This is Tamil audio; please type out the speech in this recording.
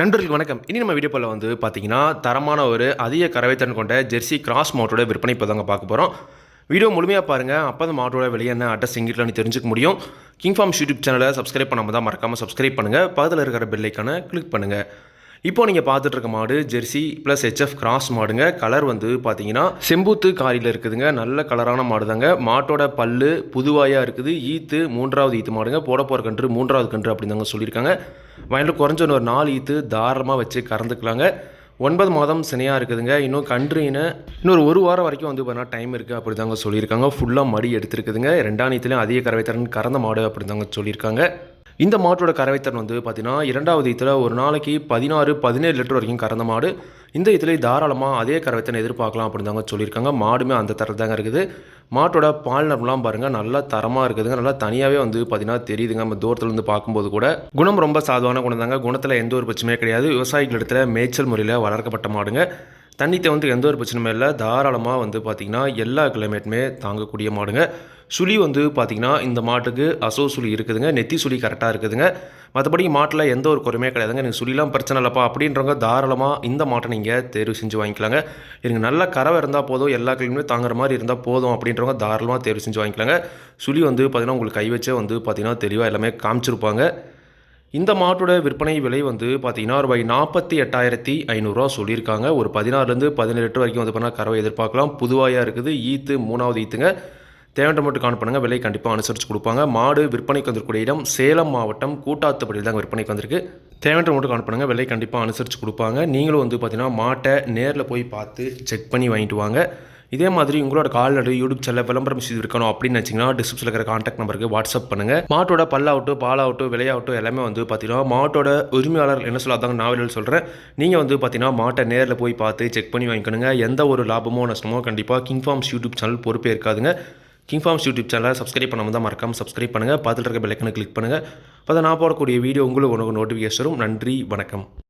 நண்பர்களுக்கு வணக்கம். இனி நம்ம வீடியோ போல வந்து பார்த்தீங்கன்னா, தரமான ஒரு அதிக கறவைத்திறன் கொண்ட ஜெர்சி கிராஸ் மாட்டோட விற்பனை இப்போ தாங்க பார்க்க போகிறோம். வீடியோ முழுமையாக பாருங்கள். அப்போ அந்த மாட்டோட விலை என்ன, அட்ரஸ் எங்கிட்டலாம்னு தெரிஞ்சுக்க முடியும். கிங் ஃபார்ம்ஸ் யூடியூப் சேனலை சப்ஸ்கிரைப் பண்ணாமல் தான் மறக்காமல் சப்ஸ்கிரைப் பண்ணுங்கள். பக்கத்தில் இருக்கிற பெல் ஐக்கானை கிளிக் பண்ணுங்கள். இப்போ நீங்கள் பார்த்துட்டு இருக்க மாடு ஜெர்சி ப்ளஸ் ஹெச்எஃப் கிராஸ் மாடுங்க. கலர் வந்து பார்த்தீங்கன்னா செம்பூத்து காரியில் இருக்குதுங்க. நல்ல கலரான மாடு தாங்க. மாட்டோட பல்லு புதுவாயாக இருக்குது. ஈத்து 3வது ஈத்து மாடுங்க. போட போகிற கன்று 3வது கன்று அப்படின்னு தாங்க சொல்லியிருக்காங்க. வயலில் குறைஞ்ச ஒரு 4 ஈத்து தாராளமாக வச்சு கறந்துக்கலாங்க. 9 மாதம் சினையாக இருக்குதுங்க. இன்னும் கன்றுன்னு இன்னொரு 1 வாரம் வரைக்கும் வந்து பார்த்தீங்கன்னா டைம் இருக்குது அப்படி தாங்க சொல்லியிருக்காங்க. ஃபுல்லாக மடி எடுத்துருக்குதுங்க. 2ஆம் ஈத்துலேயும் அதிக கறவைத்திறன் கறந்த மாடு அப்படி தாங்க சொல்லியிருக்காங்க. இந்த மாட்டோட கறவைத்திறன் வந்து பார்த்தீங்கன்னா 2வது ஈத்தில் ஒரு நாளைக்கு 16-17 லிட்டர் வரைக்கும் கறந்த மாடு. இந்த ஈத்தில் தாராளமாக அதே கறவைத்திறன் எதிர்பார்க்கலாம் அப்படின்னு தாங்க சொல்லியிருக்காங்க. மாடுமே அந்த தரத்தில் தாங்க இருக்குது. மாட்டோட பால் நரம்புலாம் பாருங்கள் நல்லா தரமாக இருக்குதுங்க. நல்லா தனியாகவே வந்து பார்த்தீங்கன்னா தெரியுதுங்க. நம்ம தூரத்துலேருந்து பார்க்கும்போது கூட குணம் ரொம்ப சாதுவான குணம் தாங்க. குணத்தில் எந்த ஒரு பிரச்சனையும் கிடையாது. விவசாயிகள் இடத்துல மேய்ச்சல் முறையில் வளர்க்கப்பட்ட மாடுங்க. தண்ணித்தை வந்து எந்த ஒரு பிரச்சனையும் இல்லை. தாராளமாக வந்து பார்த்திங்கன்னா எல்லா கிளைமேட்டுமே தாங்கக்கூடிய மாடுங்க. சுழி வந்து பார்த்திங்கன்னா இந்த மாட்டுக்கு அசோ சுழி இருக்குதுங்க. நெத்தி சுழி கரெக்டாக இருக்குதுங்க. மற்றபடி மாட்டில் எந்த ஒரு குறையுமே கிடையாதுங்க. எனக்கு சுழிலாம் பிரச்சனை இல்லைப்பா அப்படின்றவங்க தாராளமாக இந்த மாட்டை நீங்கள் தேர்வு செஞ்சு வாங்கிக்கலாங்க. எனக்கு நல்ல கறவை இருந்தால் போதும், எல்லா கிளைமே தாங்குற மாதிரி இருந்தால் போதும் அப்படின்றவங்க தாராளமாக தேர்வு செஞ்சு வாங்கிக்கலாங்க. சுழி வந்து பார்த்திங்கன்னா உங்களுக்கு கை வச்சே வந்து பார்த்திங்கன்னா தெளிவாக எல்லாமே காமிச்சிருப்பாங்க. இந்த மாட்டோட விற்பனை விலை வந்து பார்த்தீங்கன்னா ரூபாய் 48,500 சொல்லியிருக்காங்க. ஒரு 16லேருந்து 17 லிட்டர் வரைக்கும் வந்து பண்ணால் கறவை எதிர்பார்க்கலாம். புதுவாயாக இருக்குது. ஈத்து 3வது ஈத்துங்க. தேவையான மட்டும் காண பண்ணுங்கள். விலை கண்டிப்பாக அனுசரித்து கொடுப்பாங்க. மாடு விற்பனைக்கு வந்திருக்கூடிய இடம் சேலம் மாவட்டம் கூட்டாத்துப்படியில் தாங்க விற்பனைக்கு வந்திருக்கு. தேவையான மட்டும் காண பண்ணுங்கள். விலை கண்டிப்பாக அனுசரித்து கொடுப்பாங்க. நீங்களும் வந்து பார்த்தீங்கன்னா மாட்டை நேரில் போய் பார்த்து செக் பண்ணி வாங்கிட்டு வாங்க. இதே மாதிரி உங்களோட கால்நடை யூடியூப் சேனல் விளம்பரம் செய்து இருக்கணும் அப்படின்னு நினச்சிங்கன்னா டிஸ்கிரிப்ஷனில் இருக்கிற கான்டாக்ட் நம்பருக்கு வாட்ஸ்அப் பண்ணுங்கள். மாட்டோட பல்லாகட்டும் பாலாகட்டும் விலையாகட்டும் எல்லாமே வந்து பார்த்தீங்கன்னா மாட்டோட உரிமையாளர் என்ன சொல்லாதாங்க நான் சொல்கிறேன். நீங்கள் வந்து பார்த்தீங்கன்னா மாட்டை நேரில் போய் பார்த்து செக் பண்ணி வாங்கிக்கணுங்க. எந்த ஒரு லாபமோ நஷ்டமோ கண்டிப்பாக கிங் ஃபார்ம்ஸ் யூடியூப் சேனல் பொறுப்பே இருக்காதுங்க. கிங் ஃபார்ம்ஸ் யூடியூப் சேனலை சப்ஸ்கிரைப் பண்ணாமல் தான் மறக்காமல் சப்ஸ்கிரைப் பண்ணுங்கள். பார்த்துட்டு இருக்க பெல் ஐக்கானை கிளிக் பண்ணுங்கள். அப்போ நான் போடக்கூடிய வீடியோ உங்களுக்கு நோட்டிஃபிகேஷன் வரும். நன்றி, வணக்கம்.